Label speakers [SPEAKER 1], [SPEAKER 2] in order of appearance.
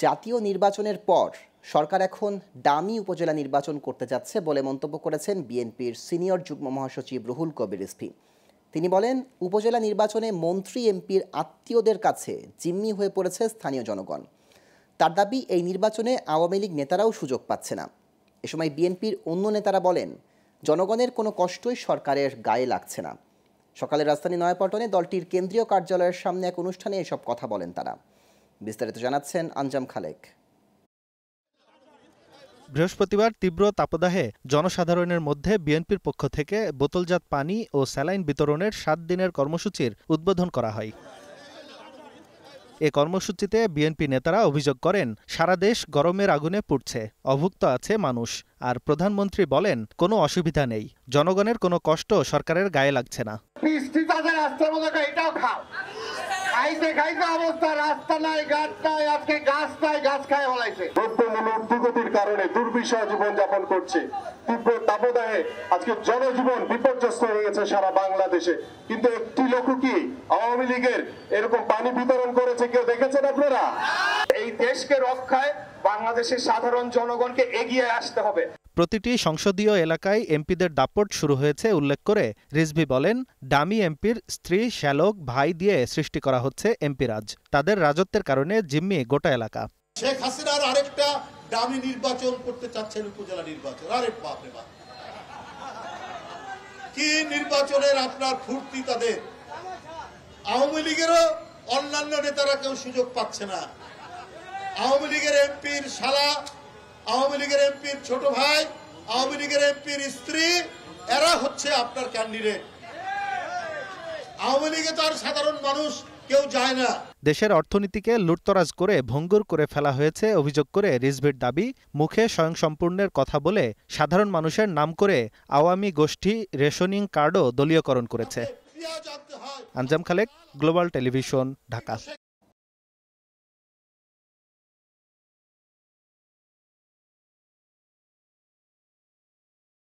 [SPEAKER 1] জাতীয় নির্বাচনের পর সরকার এখন ডামি উপজেলা নির্বাচন করতে যাচ্ছে বলে মন্তব্য করেছেন বিএনপির সিনিয়র যুগ্ম মহাসচিব রুহুল কবির রিজভী। তিনি বলেন, উপজেলা নির্বাচনে মন্ত্রী এমপির আত্মীয়দের কাছে জিম্মি হয়ে পড়েছে স্থানীয় জনগণ। তার দাবি, এই নির্বাচনে আওয়ামী লীগ নেতারাও সুযোগ পাচ্ছে না। এ সময় বিএনপির অন্য নেতারা বলেন, জনগণের কোনো কষ্টই সরকারের গায়ে লাগছে না। সকালে রাজধানী নয়াপল্টনে দলটির কেন্দ্রীয় কার্যালয়ের সামনে এক অনুষ্ঠানে এসব কথা বলেন তারা। বিস্তারিত জানাচ্ছেন আঞ্জাম খালেক।
[SPEAKER 2] বৃহস্পতিবার তীব্র তাপদাহে জনসাধারণের মধ্যে বিএনপির পক্ষ থেকে বোতলজাত পানি ও স্যালাইন বিতরণের 7 দিনের কর্মসূচির উদ্বোধন করা হয়। এ কর্মসূচিতে বিএনপি নেতারা অভিযোগ করেন, সারা দেশ গরমের আগুনে পুড়ছে, অভুক্ত আছে মানুষ। আর প্রধানমন্ত্রী বলেন, কোনো অসুবিধা নেই, জনগণের কোনো কষ্ট সরকারের গায়ে লাগছে না।
[SPEAKER 3] খাইতে খাইতে অবস্থা, রাস্তা নাই, ঘাট নাই, আজকে গাছ নাই, গাছ খায় ফলাইছে। দ্রব্যমূল্যের ঊর্ধ্বগতির কারণে দুর্বিষহ জীবনযাপন করছে। তীব্র তাপদাহে আজকে জনজীবন বিপর্যস্ত হয়ে গেছে সারা বাংলাদেশে। কিন্তু একটি লোক কি আওয়ামী লীগের এরকম পানি বিতরণ করেছে কেউ দেখেছেন আপনারা? এই দেশকে রক্ষায় বাংলাদেশের সাধারণ জনগণকে এগিয়ে আসতে হবে।
[SPEAKER 2] প্রতিটি সংসদীয় এলাকায় এমপিদের দাপট শুরু হয়েছে উল্লেখ করে রিজভী বলেন, ডামি এমপির স্ত্রী, শ্যালক, ভাই দিয়ে সৃষ্টি করা হচ্ছে এমপি রাজ। তাদের রাজত্বের কারণে জিম্মি গোটা এলাকা।
[SPEAKER 4] শেখ হাসিনার আরেকটা ডামি নির্বাচন করতে চাচ্ছেন, উপজেলা নির্বাচন। আরে বাপ রে বাপ, কি নির্বাচনের আপনার ফুর্তি তাদের! আওয়ামী লীগেরও অন্যান্য নেতারা কেউ সুযোগ পাচ্ছে না। আওয়ামী লীগের এমপির শালা, আওয়ামী লীগের এমপির ছোট ভাই, আওয়ামী লীগের এমপির স্ত্রী, এরা হচ্ছে আপনার ক্যান্ডিডেট। আওয়ামী লীগে তার সাধারণ মানুষ কেউ যায় না।
[SPEAKER 2] দেশের অর্থনীতিকে লুটতরাজ করে ভঙ্গুর করে ফেলা হয়েছে অভিযোগ করে রিজভীর দাবি, মুখে স্বয়ংসম্পূর্ণের কথা বলে সাধারণ মানুষের নাম করে আওয়ামী গোষ্ঠী রেশনিং কার্ডও দলীয়করণ করেছে। আঞ্জাম খালেক, গ্লোবাল টেলিভিশন, ঢাকা।